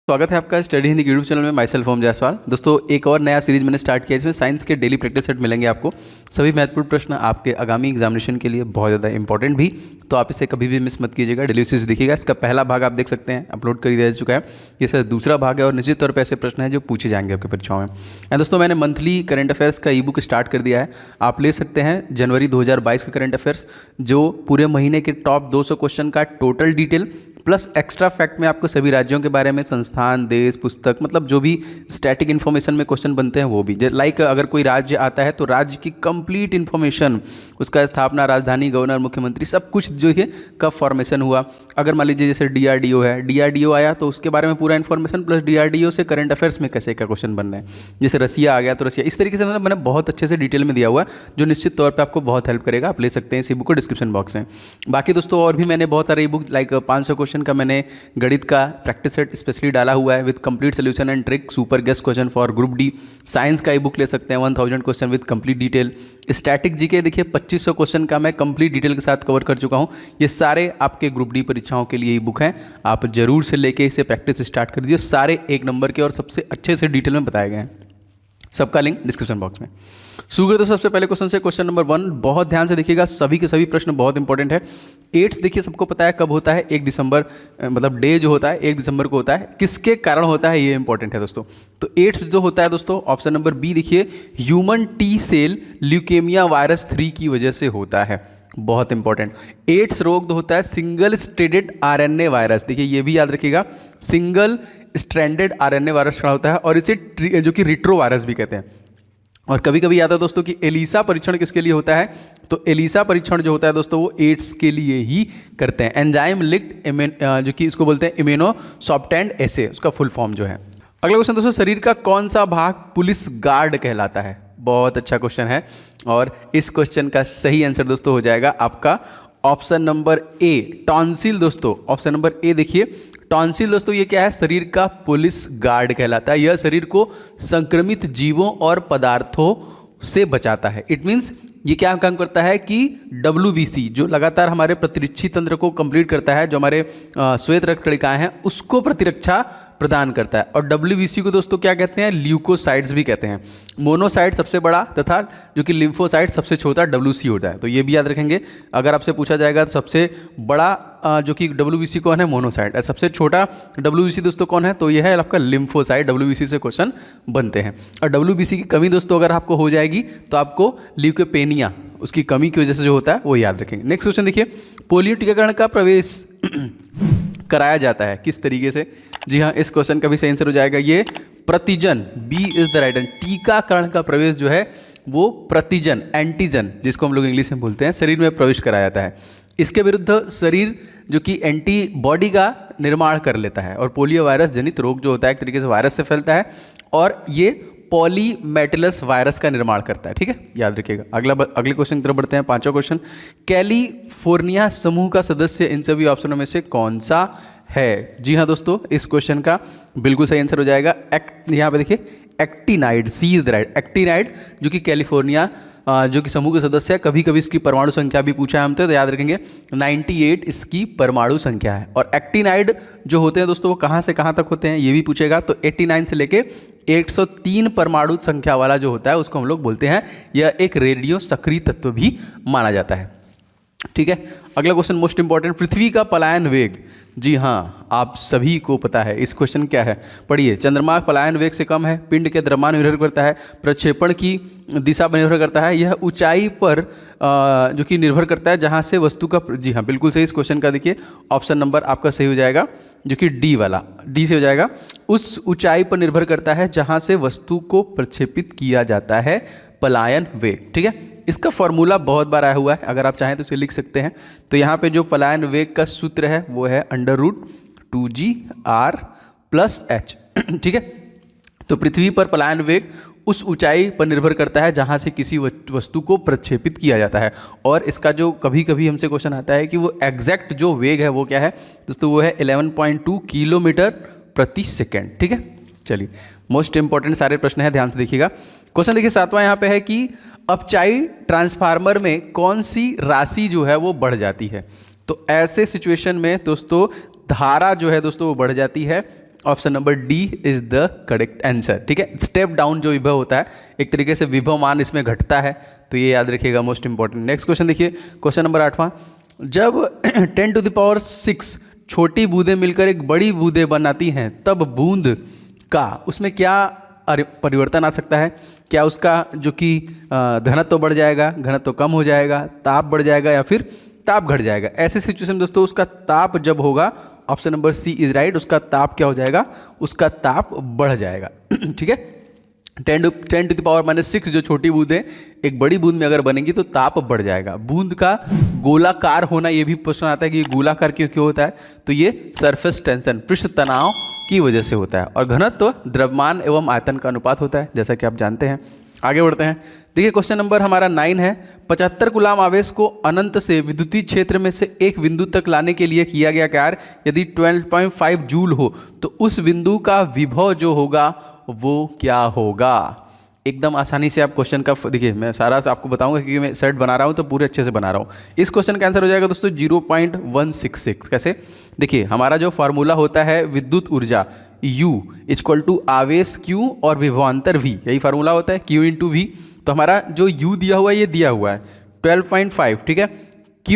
स्वागत है आपका स्टडी हिंदी यूट्यूब चैनल में। माई सेल्फ ओम जायसवाल। दोस्तों, एक और नया सीरीज मैंने स्टार्ट किया है। इसमें साइंस के डेली प्रैक्टिस सेट मिलेंगे आपको। सभी महत्वपूर्ण प्रश्न आपके आगामी एग्जामिनेशन के लिए बहुत ज़्यादा इंपॉर्टेंट भी, तो आप इसे कभी भी मिस मत कीजिएगा। डेली सीरीज देखिएगा। इसका पहला भाग आप देख सकते हैं, अपलोड कर दिया जा चुका है। ये सर दूसरा भाग है और निश्चित तौर पर ऐसे प्रश्न हैं जो पूछे जाएंगे आपकी परीक्षाओं में। एंड दोस्तों, मैंने मंथली करंट अफेयर्स का ई बुक स्टार्ट कर दिया है। आप ले सकते हैं जनवरी 2022 का करंट अफेयर्स, जो पूरे महीने के टॉप 200 क्वेश्चन का total detail plus extra fact में आपको सभी राज्यों के बारे में, संस्थान, देश, पुस्तक, मतलब जो भी स्टैटिक इन्फॉर्मेशन में क्वेश्चन बनते हैं वो भी। लाइक अगर कोई राज्य आता है तो राज्य की कंप्लीट इन्फॉर्मेशन, उसका स्थापना, राजधानी, गवर्नर, मुख्यमंत्री, सब कुछ जो है कब फॉर्मेशन हुआ। अगर मान लीजिए जैसे डीआरडीओ है, डीआरडीओ आया तो उसके बारे में पूरा इन्फॉर्मेशन, प्लस डीआरडीओ से करंट अफेयर्स में कैसे क्या क्वेश्चन बन रहे हैं। जैसे रसिया आ गया तो रसिया, इस तरीके से मतलब मैंने बहुत अच्छे से डिटेल में दिया हुआ है, जो निश्चित तौर पर आपको बहुत हेल्प करेगा। आप ले सकते हैं इस ई बुक को डिस्क्रिप्शन बॉक्स में। बाकी दोस्तों और भी मैंने बहुत सारे ई बुक, लाइक 500 क्वेश्चन का मैंने गणित का प्रैक्टिस सेट स्पेशली डाला हुआ है with complete solution and trick, super guest question for group D. Science का ई बुक ले सकते हैं 1000 question with complete detail. Static GK देखिए 2500 क्वेश्चन का मैं कंप्लीट डिटेल के साथ कवर कर चुका हूं। ये सारे आपके ग्रुप डी परीक्षाओं के लिए ई बुक हैं। आप जरूर से लेके इसे प्रैक्टिस स्टार्ट कर दीजिए। सारे एक नंबर के और सबसे अच्छे से डिटेल में बताए गए हैं। सबका लिंक डिस्क्रिप्शन बॉक्स में। शुरू करते हैं सबसे पहले क्वेश्चन से। क्वेश्चन नंबर 1 बहुत ध्यान से देखिएगा, सभी के सभी प्रश्न बहुत इंपॉर्टेंट है। एड्स देखिए सबको पता है कब होता है, 1 दिसंबर, मतलब डे जो होता है 1 दिसंबर को होता है। किसके कारण होता है ये इंपॉर्टेंट है दोस्तों। तो एड्स जो होता है दोस्तों, ऑप्शन नंबर बी देखिए, human T cell leukemia virus 3 की वजह से होता है। बहुत इंपॉर्टेंट। एड्स रोग जो होता है सिंगल स्ट्रेंडेड आरएनए वायरस, देखिए ये भी याद रखिएगा, सिंगल स्ट्रैंडेड आरएनए वायरस का होता है और इसे जो कि रिट्रो वायरस भी कहते हैं। और कभी कभी याद है दोस्तों कि एलिसा परीक्षण किसके लिए होता है, तो एलिसा परीक्षण जो होता है दोस्तों वो एड्स के लिए ही करते हैं। एंजाइम लिंक्ड जो कि इसको बोलते हैं इम्यूनोसॉर्प्टेंट एसे, उसका फुल फॉर्म जो है। अगला क्वेश्चन दोस्तों, शरीर का कौन सा भाग पुलिस गार्ड कहलाता है। बहुत अच्छा क्वेश्चन है और इस क्वेश्चन का सही आंसर दोस्तों हो जाएगा आपका ऑप्शन नंबर ए, टॉन्सिल दोस्तों। ऑप्शन नंबर ए देखिए, टॉन्सिल दोस्तों ये क्या है, शरीर का पुलिस गार्ड कहलाता है। यह शरीर को संक्रमित जीवों और पदार्थों से बचाता है। इट मीन्स ये क्या काम करता है कि WBC जो लगातार हमारे प्रतिरक्षी तंत्र को कंप्लीट करता है, जो हमारे श्वेत रक्त कणिकाएं हैं उसको प्रतिरक्षा प्रदान करता है। और WBC को दोस्तों क्या कहते हैं, ल्यूकोसाइट्स भी कहते हैं। मोनोसाइट सबसे बड़ा तथा जो कि लिम्फोसाइट सबसे छोटा WC होता है। तो ये भी याद रखेंगे, अगर आपसे पूछा जाएगा तो सबसे बड़ा जो कि WBC कौन है, मोनोसाइट। सबसे छोटा WBC दोस्तों कौन है, तो यह है आपका लिम्फोसाइट। WBC से क्वेश्चन बनते हैं। और WBC की कमी दोस्तों अगर आपको हो जाएगी तो आपको ल्यूकोपेनिया, उसकी कमी की वजह से जो होता है वो याद रखेंगे। नेक्स्ट क्वेश्चन देखिए, पोलियो टीकाकरण का प्रवेश कराया जाता है किस तरीके से। जी हाँ, इस क्वेश्चन का भी सही आंसर हो जाएगा ये प्रतिजन, B is the right answer. टीकाकरण का प्रवेश जो है वो प्रतिजन, एंटीजन जिसको हम लोग इंग्लिश में बोलते हैं, शरीर में प्रवेश कराया जाता है। इसके विरुद्ध शरीर जो कि एंटीबॉडी का निर्माण कर लेता है। और पोलियो वायरस जनित रोग जो होता है एक तरीके से वायरस से फैलता है और ये पॉलीमेटिलस वायरस का निर्माण करता है। ठीक है, याद रखिएगा। अगले क्वेश्चन की तरफ बढ़ते हैं। 5वां क्वेश्चन, कैलिफोर्निया समूह का सदस्य इन सभी ऑप्शनों में से कौन सा है। जी हाँ दोस्तों, इस क्वेश्चन का बिल्कुल सही आंसर हो जाएगा यहाँ पे देखिए actinide, C is the right. Actinide जो कि कैलिफोर्निया जो कि समूह के सदस्य है। कभी कभी इसकी परमाणु संख्या भी पूछा है हमसे, तो याद रखेंगे 98 इसकी परमाणु संख्या है। और एक्टिनाइड जो होते हैं दोस्तों वो कहाँ से कहाँ तक होते हैं ये भी पूछेगा। तो 89 से लेके 103 परमाणु संख्या वाला जो होता है उसको हम लोग बोलते हैं, यह एक रेडियो सक्रिय तत्व भी माना जाता है। ठीक है, अगला क्वेश्चन मोस्ट इंपॉर्टेंट, पृथ्वी का पलायन वेग। जी हाँ, आप सभी को पता है इस क्वेश्चन क्या है, पढ़िए। चंद्रमा पलायन वेग से कम है, पिंड के द्रव्यमान निर्भर करता है, प्रक्षेपण की दिशा पर निर्भर करता है, यह ऊंचाई पर जो कि निर्भर करता है जहाँ से वस्तु का। जी हाँ, बिल्कुल सही। इस क्वेश्चन का देखिए ऑप्शन नंबर आपका सही हो जाएगा, जो कि डी वाला, डी से हो जाएगा। उस ऊंचाई पर निर्भर करता है जहाँ से वस्तु को प्रक्षेपित किया जाता है पलायन वेग। ठीक है, इसका फॉर्मूला बहुत बार आया हुआ है, अगर आप चाहें तो इसे लिख सकते हैं। तो यहाँ पे जो पलायन वेग का सूत्र है वो है √2gr + h। ठीक है, तो पृथ्वी पर पलायन वेग उस ऊंचाई पर निर्भर करता है जहाँ से किसी वस्तु को प्रक्षेपित किया जाता है। और इसका जो कभी कभी हमसे क्वेश्चन आता है कि वो एग्जैक्ट जो वेग है वो क्या है दोस्तों, वो है 11.2 किलोमीटर प्रति सेकेंड। ठीक है, चलिए मोस्ट इंपॉर्टेंट सारे प्रश्न हैं, ध्यान से देखिएगा। क्वेश्चन देखिए 7वां यहाँ पे है कि अपचाई ट्रांसफार्मर में कौन सी राशि जो है वो बढ़ जाती है। तो ऐसे सिचुएशन में दोस्तों धारा जो है दोस्तों वो बढ़ जाती है option number D is the correct answer. ठीक है, स्टेप डाउन जो विभव होता है, एक तरीके से विभव मान इसमें घटता है, तो ये याद रखिएगा, मोस्ट इंपॉर्टेंट। नेक्स्ट क्वेश्चन देखिए, क्वेश्चन नंबर 8वां, जब 10⁶ छोटी बूंदें मिलकर एक बड़ी बूंदें बनाती हैं, तब बूंद का उसमें क्या परिवर्तन आ सकता है? क्या उसका जो कि घनत्व बढ़ जाएगा, घनत्व कम हो जाएगा, ताप बढ़ जाएगा, या फिर ताप घट जाएगा? ऐसे सिचुएशन में दोस्तों उसका ताप जब होगा, option number C is right, उसका ताप क्या हो जाएगा? उसका ताप बढ़ जाएगा। ठीक है, 10⁻⁶ जो छोटी बूंदें एक बड़ी बूंद में अगर बनेंगी तो ताप बढ़ जाएगा। बूंद का गोलाकार होना, ये भी प्रश्न आता है कि गोलाकार क्यों होता है? तो ये सरफेस टेंशन, पृष्ठ तनाव की वजह से होता है। और घनत्व द्रव्यमान एवं आयतन का अनुपात होता है, जैसा कि आप जानते हैं। आगे बढ़ते हैं, देखिए क्वेश्चन नंबर हमारा 9 है, 75 कूलाम आवेश को अनंत से विद्युतीय क्षेत्र में से एक बिंदु तक लाने के लिए किया गया कार्य यदि 12.5 जूल हो, तो उस बिंदु का विभव जो होगा वो क्या होगा? एकदम आसानी से आप क्वेश्चन का देखिए, मैं सारा आपको बताऊंगा क्योंकि मैं सेट बना रहा हूं तो पूरे अच्छे से बना रहा हूं। इस क्वेश्चन का आंसर हो जाएगा दोस्तों 0.166। कैसे? देखिए, हमारा जो फार्मूला होता है विद्युत ऊर्जा U = आवेश Q और विभवांतर V, यही फार्मूला होता है, Q × V। तो हमारा जो U दिया हुआ है, ये दिया हुआ है 12.5, ठीक है। Q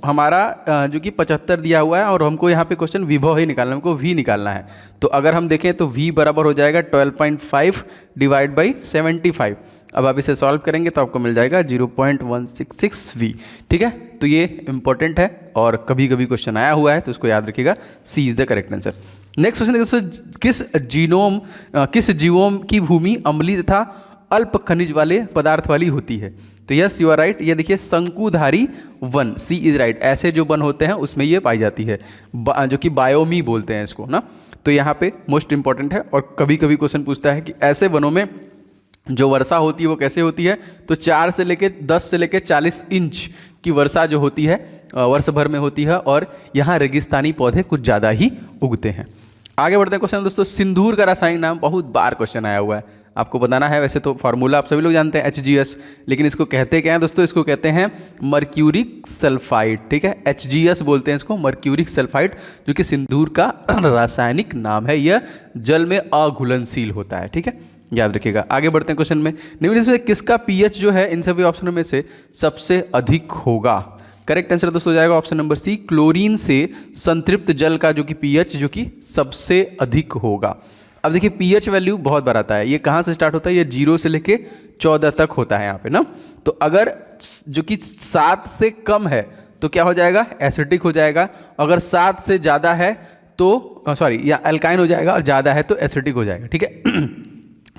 हमारा जो कि 75 दिया हुआ है, और हमको यहाँ पे क्वेश्चन विभव ही निकालना है, हमको V निकालना है। तो अगर हम देखें तो V बराबर हो जाएगा 12.5 / 75। अब आप इसे सॉल्व करेंगे तो आपको मिल जाएगा 0.166 V। ठीक है, तो ये इंपॉर्टेंट है और कभी कभी क्वेश्चन आया हुआ है, तो इसको याद रखिएगा, C is the correct answer. Next question देखिए, किस जीवों की भूमि अम्लीय तथा अल्प खनिज वाले पदार्थ वाली होती है? तो यस, यू आर राइट। ये देखिए, शंकुधारी वन, C इज राइट। ऐसे जो वन होते हैं उसमें ये पाई जाती है, जो कि बायोमी बोलते हैं इसको ना। तो यहाँ पे मोस्ट इंपॉर्टेंट है, और कभी कभी क्वेश्चन पूछता है कि ऐसे वनों में जो वर्षा होती है वो कैसे होती है? तो 4 से लेके 10 से लेके 40 इंच की वर्षा जो होती है वर्ष भर में होती है, और यहाँ रेगिस्तानी पौधे कुछ ज़्यादा ही उगते हैं। आगे बढ़ते हैं क्वेश्चन दोस्तों, सिंदूर का रासायनिक नाम, बहुत बार क्वेश्चन आया हुआ है, आपको बताना है। वैसे तो फार्मूला आप सभी लोग जानते हैं HGS, लेकिन इसको कहते क्या हैं दोस्तों? इसको कहते हैं मर्क्यूरिक सल्फाइड। ठीक है, HGS बोलते हैं इसको, मर्क्यूरिक सल्फाइड, जो कि सिंदूर का रासायनिक नाम है। यह जल में अघुलनशील होता है। ठीक है, याद रखिएगा। आगे बढ़ते हैं क्वेश्चन में, निम्न में किसका pH जो है इन सभी ऑप्शनों में से सबसे अधिक होगा? करेक्ट आंसर दोस्तों हो जाएगा ऑप्शन नंबर C, क्लोरीन से संतृप्त जल का जो कि pH जो कि सबसे अधिक होगा। अब देखिए, pH वैल्यू बहुत बार आता है, ये कहाँ से स्टार्ट होता है? ये 0 से लेके 14 तक होता है यहाँ पे ना। तो अगर जो कि 7 से कम है तो क्या हो जाएगा? एसिडिक हो जाएगा। अगर 7 से ज़्यादा है तो या अल्काइन हो जाएगा, और ज़्यादा है तो एसिडिक हो जाएगा। ठीक है,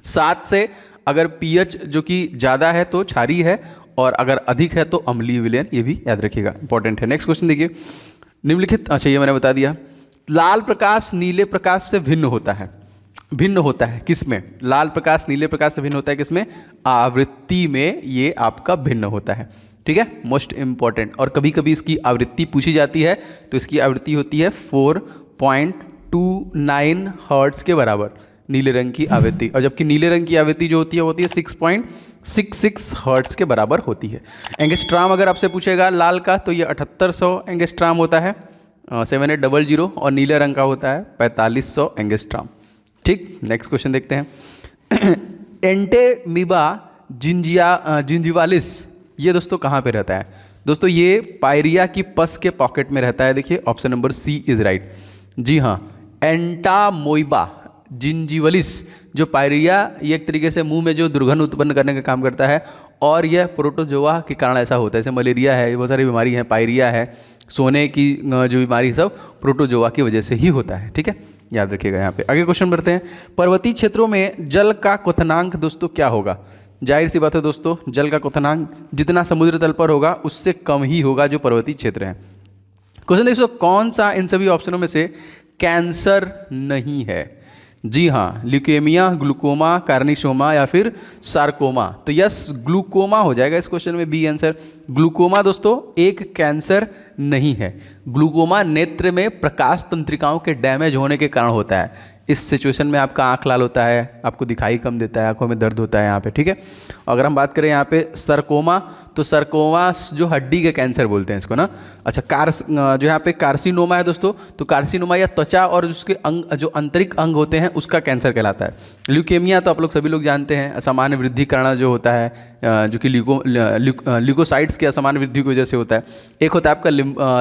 7 से अगर pH जो कि ज़्यादा है तो क्षारीय है, और अगर अधिक है तो अम्लीय विलयन, ये भी याद रखिएगा, इंपॉर्टेंट है। नेक्स्ट क्वेश्चन देखिए, निम्नलिखित, अच्छा ये मैंने बता दिया, लाल प्रकाश नीले प्रकाश से भिन्न होता है। भिन्न होता है किसमें? लाल प्रकाश नीले प्रकाश से भिन्न होता है किसमें? आवृत्ति में ये आपका भिन्न होता है। ठीक है, मोस्ट इंपॉर्टेंट। और कभी कभी इसकी आवृत्ति पूछी जाती है, तो इसकी आवृत्ति होती है 4.29 हर्ट्ज के बराबर, नीले रंग की आवृत्ति। और जबकि नीले रंग की आवृत्ति जो होती है 6.66 हर्ट्ज के बराबर होती है। एंगस्ट्राम अगर आपसे पूछेगा लाल का, तो ये 7800 एंगस्ट्राम होता है, 7800, और नीले रंग का होता है 4500 एंगस्ट्राम। ठीक, नेक्स्ट क्वेश्चन देखते हैं, एंटेमीबा जिंजिवालिस, ये दोस्तों कहाँ पे रहता है? दोस्तों ये पायरिया की पस के पॉकेट में रहता है। देखिए, option number C is right. जी हाँ, एंटामोइबा जिंजिवलिस जो पायरिया, ये एक तरीके से मुंह में जो दुर्गंध उत्पन्न करने का काम करता है, और यह प्रोटोजोआ के कारण ऐसा होता है। जैसे मलेरिया है, बहुत सारी बीमारी है, पायरिया है, सोने की जो बीमारी, सब प्रोटोजोआ की वजह से ही होता है। ठीक है, याद रखिएगा। यहाँ पे आगे क्वेश्चन बढ़ते हैं, पर्वतीय क्षेत्रों में जल का क्वथनांक दोस्तों क्या होगा? जाहिर सी बात है दोस्तों, जल का क्वथनांक जितना समुद्र तल पर होगा उससे कम ही होगा जो पर्वतीय क्षेत्र है। क्वेश्चन देखो, कौन सा इन सभी ऑप्शनों में से कैंसर नहीं है? जी हाँ, ल्यूकेमिया, ग्लूकोमा, कार्निसोमा या फिर सार्कोमा। तो यस, ग्लूकोमा हो जाएगा इस क्वेश्चन में बी आंसर। ग्लूकोमा दोस्तों एक कैंसर नहीं है। ग्लूकोमा नेत्र में प्रकाश तंत्रिकाओं के डैमेज होने के कारण होता है। इस सिचुएशन में आपका आँख लाल होता है, आपको दिखाई कम देता है, आंखों में दर्द होता है यहाँ पे, ठीक है। अगर हम बात करें यहाँ पे सरकोमा, तो सरकोमा जो हड्डी के कैंसर बोलते हैं इसको ना। अच्छा, जो यहाँ पे कार्सिनोमा है दोस्तों, तो कार्सिनोमा या त्वचा और उसके अंग, जो आंतरिक अंग होते हैं उसका कैंसर कहलाता है। ल्यूकेमिया तो आप लोग सभी लोग जानते हैं, असामान्य वृद्धिकरण जो होता है, जो कि ल्यूकोसाइट्स की असामान्य वृद्धि की वजह से होता है। एक होता है आपका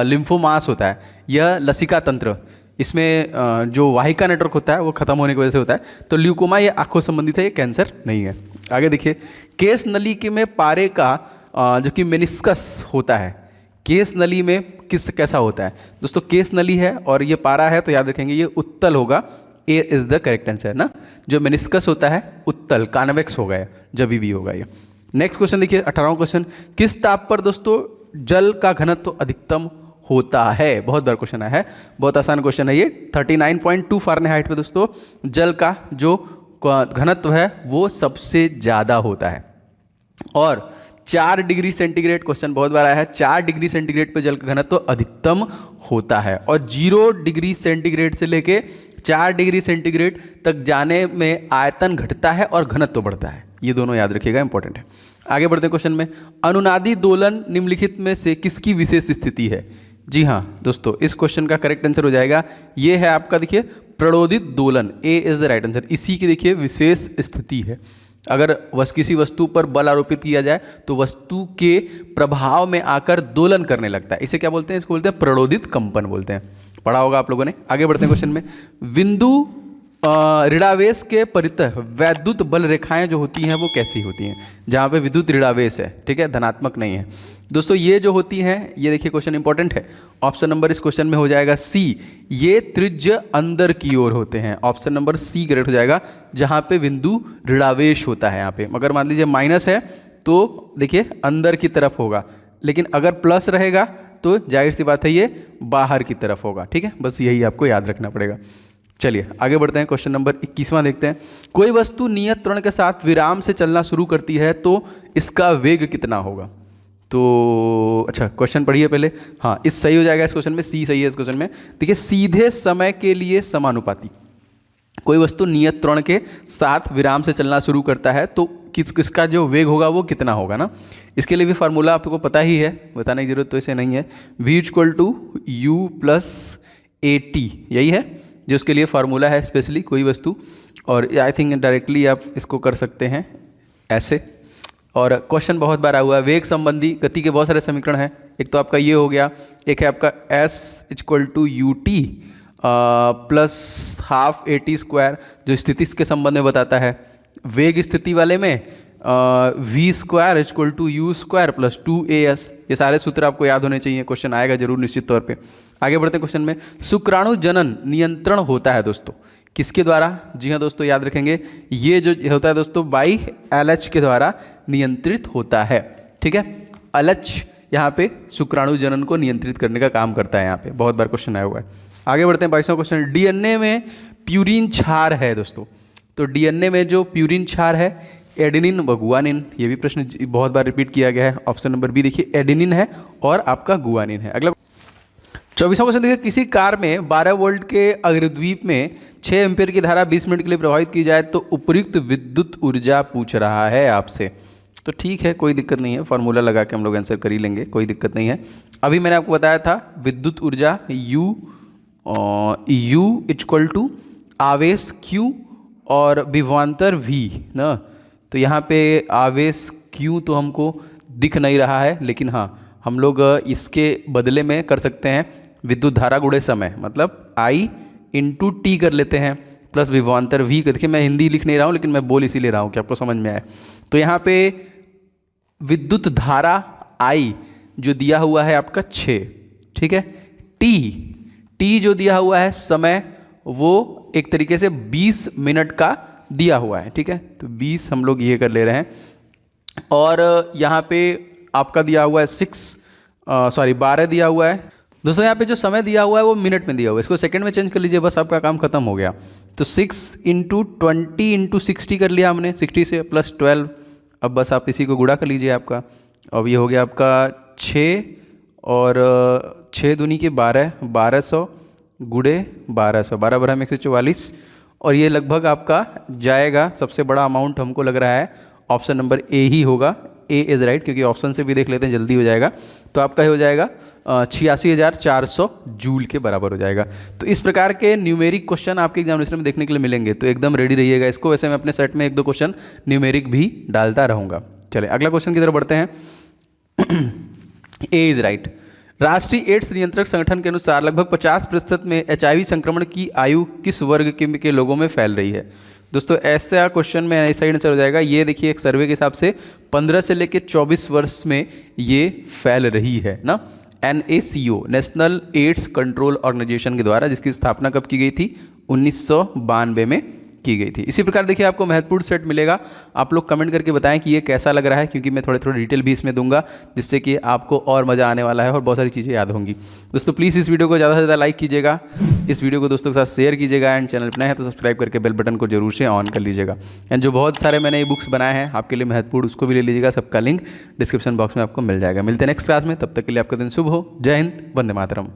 लिम्फोमास होता है, यह लसिका तंत्र, इसमें जो वाहिका नेटवर्क होता है वो खत्म होने की वजह से होता है। तो ल्यूकोमा ये आँखों संबंधित है, ये कैंसर नहीं है। आगे देखिए, केस नली के में पारे का जो कि मेनिस्कस होता है, केस नली में कैसा होता है दोस्तों, केस नली है और ये पारा है, तो याद रखेंगे ये उत्तल होगा। A is the correct answer ना। जो मेनिस्कस होता है उत्तल, कॉन्वेक्स होगा, जब भी होगा ये। नेक्स्ट क्वेश्चन देखिए, 18वां क्वेश्चन, किस ताप पर दोस्तों जल का घनत्व अधिकतम होता है? बहुत बार क्वेश्चन आया है, बहुत आसान क्वेश्चन है ये। 39.2 फ़ारेनहाइट पे दोस्तों जल का जो घनत्व है वो सबसे ज़्यादा होता है। और 4 डिग्री सेंटीग्रेड, क्वेश्चन बहुत बार आया है, 4 डिग्री सेंटीग्रेड पे जल का घनत्व अधिकतम होता है। और 0 डिग्री सेंटीग्रेड से लेके 4 डिग्री सेंटीग्रेड तक जाने में आयतन घटता है और घनत्व बढ़ता है। ये दोनों याद रखिएगा, इंपॉर्टेंट है। आगे बढ़ते हैं क्वेश्चन में, अनुनादी दोलन निम्नलिखित में से किसकी विशेष स्थिति है? जी हाँ दोस्तों, इस क्वेश्चन का करेक्ट आंसर हो जाएगा, ये है आपका देखिए प्रणोदित दोलन। ए इज द राइट आंसर। इसी की देखिए विशेष स्थिति है। अगर किसी वस्तु पर बल आरोपित किया जाए तो वस्तु के प्रभाव में आकर दोलन करने लगता है, इसे क्या बोलते हैं? इसको बोलते हैं प्रणोदित कंपन बोलते हैं। पढ़ा होगा आप लोगों ने। आगे बढ़ते हैं क्वेश्चन में, बिंदु ऋणावेश के परितः वैद्युत बल रेखाएं जो होती हैं वो कैसी होती हैं? जहाँ पे विद्युत ऋणावेश है, ठीक है, धनात्मक नहीं है दोस्तों। ये जो होती हैं, ये देखिए क्वेश्चन इंपॉर्टेंट है, ऑप्शन नंबर इस क्वेश्चन में हो जाएगा सी। ये त्रिज्य अंदर की ओर होते हैं, ऑप्शन नंबर सी करेक्ट हो जाएगा, जहाँ पे बिंदु ऋणावेश होता है। यहाँ पे अगर मान लीजिए माइनस है तो देखिए अंदर की तरफ होगा, लेकिन अगर प्लस रहेगा तो जाहिर सी बात है ये बाहर की तरफ होगा, ठीक है। बस यही आपको याद रखना पड़ेगा। चलिए आगे बढ़ते हैं, क्वेश्चन नंबर 21वां देखते हैं। कोई वस्तु नियत त्वरण के साथ विराम से चलना शुरू करती है तो इसका वेग कितना होगा? तो अच्छा क्वेश्चन पढ़िए पहले। हाँ, इस सही हो जाएगा इस क्वेश्चन में, सी सही है इस क्वेश्चन में। देखिए, सीधे समय के लिए समानुपाती कोई वस्तु नियत त्वरण के साथ विराम से चलना शुरू करता है तो किसका जो वेग होगा वो कितना होगा ना। इसके लिए भी फार्मूला आपको पता ही है, बताने की जरूरत तो इसे नहीं है। v = u + at, यही है जो उसके लिए फार्मूला है स्पेशली कोई वस्तु। और आई थिंक डायरेक्टली आप इसको कर सकते हैं ऐसे। और क्वेश्चन बहुत बार आया हुआ है, वेग संबंधी गति के बहुत सारे समीकरण हैं। एक तो आपका ये हो गया, एक है आपका s = ut + ½ at² जो स्थिति के संबंध में बताता है। वेग स्थिति वाले में v² = u² + 2as, ये सारे सूत्र आपको याद होने चाहिए, क्वेश्चन आएगा जरूर निश्चित तौर पे। आगे बढ़ते हैं क्वेश्चन में, शुक्राणु जनन नियंत्रण होता है दोस्तों किसके द्वारा? जी हाँ दोस्तों, याद रखेंगे ये जो होता है दोस्तों बाई LH के द्वारा नियंत्रित होता है, ठीक है। LH यहाँ पे शुक्राणु जनन को नियंत्रित करने का काम करता है, यहाँ पे बहुत बार क्वेश्चन आया हुआ है। आगे बढ़ते हैं 22वां क्वेश्चन, DNA में प्यूरिन क्षार है दोस्तों। तो DNA में जो प्यूरिन क्षार है, एडेनिन व गुआनिन, ये भी प्रश्न बहुत बार रिपीट किया गया है। ऑप्शन नंबर बी देखिए, एडेनिन है और आपका गुआनिन है। अगला 24वां क्वेश्चन देखिए, किसी कार में 12 वोल्ट के अग्रद्वीप में 6 एम्पीयर की धारा 20 मिनट के लिए प्रवाहित की जाए तो उपयुक्त विद्युत ऊर्जा पूछ रहा है आपसे। तो ठीक है, कोई दिक्कत नहीं है, फार्मूला लगा के हम लोग आंसर कर ही लेंगे, कोई दिक्कत नहीं है। अभी मैंने आपको बताया था विद्युत ऊर्जा U = आवेश Q और विभवांतर V ना। तो यहाँ पे आवेश Q तो हमको दिख नहीं रहा है, लेकिन हाँ हम लोग इसके बदले में कर सकते हैं विद्युत धारा गुणे समय, मतलब I × T कर लेते हैं प्लस विभवांतर V। देखिए मैं हिंदी लिख नहीं रहा हूँ, लेकिन मैं बोल इसीलिए रहा हूँ कि आपको समझ में आए। तो यहाँ पे विद्युत धारा I जो दिया हुआ है आपका 6, ठीक है। T जो दिया हुआ है समय, वो एक तरीके से 20 मिनट का दिया हुआ है, ठीक है। तो 20 हम लोग ये कर ले रहे हैं। और यहाँ पे आपका दिया हुआ है 12 दिया हुआ है दोस्तों। यहाँ पे जो समय दिया हुआ है वो मिनट में दिया हुआ है, इसको सेकंड में चेंज कर लीजिए, बस आपका काम खत्म हो गया। तो 6 × 20 × 60 कर लिया हमने, 60 से प्लस 12। अब बस आप इसी को गुणा कर लीजिए आपका। अब ये हो गया आपका 6 और 6 दूनी के 12, 1200 × 1200, 12 × 144 और ये लगभग आपका जाएगा, सबसे बड़ा अमाउंट हमको लग रहा है ऑप्शन नंबर ए ही होगा। ए इज़ राइट, क्योंकि ऑप्शन से भी देख लेते हैं, जल्दी हो जाएगा। तो आपका ये हो जाएगा 86,400 जूल के बराबर हो जाएगा। तो इस प्रकार के न्यूमेरिक क्वेश्चन आपके एग्जामिनेशन में देखने के लिए मिलेंगे, तो एकदम रेडी रहिएगा इसको। वैसे मैं अपने सेट में 1-2 क्वेश्चन न्यूमेरिक भी डालता रहूँगा। चलिए अगला क्वेश्चन की तरफ बढ़ते हैं। A is right. राष्ट्रीय एड्स नियंत्रक संगठन के अनुसार लगभग 50% में HIV संक्रमण की आयु किस वर्ग के लोगों में फैल रही है? दोस्तों ऐसा क्वेश्चन में ऐसा ही आंसर हो जाएगा। ये देखिए एक सर्वे के हिसाब से 15 से लेकर 24 वर्ष में ये फैल रही है ना। NACO National AIDS Control Organisation के द्वारा, जिसकी स्थापना कब की गई थी? 1992 में की गई थी। इसी प्रकार देखिए आपको महत्वपूर्ण सेट मिलेगा। आप लोग कमेंट करके बताएं कि ये कैसा लग रहा है, क्योंकि मैं थोड़े डिटेल भी इसमें दूंगा, जिससे कि आपको और मज़ा आने वाला है और बहुत सारी चीज़ें याद होंगी। दोस्तों प्लीज़ इस वीडियो को ज़्यादा से ज़्यादा लाइक कीजिएगा, इस वीडियो को दोस्तों के साथ शेयर कीजिएगा, एंड चैनल पर नए हैं तो सब्सक्राइब करके बेल बटन को जरूर से ऑन कर लीजिएगा। एंड जो बहुत सारे मैंने ये बुक्स बनाए हैं आपके लिए महत्वपूर्ण, उसको भी ले लीजिएगा, सबका लिंक डिस्क्रिप्शन बॉक्स में आपको मिल जाएगा। मिलते हैं नेक्स्ट क्लास में, तब तक के लिए आपका दिन शुभ हो। जय हिंद, वंदे मातरम।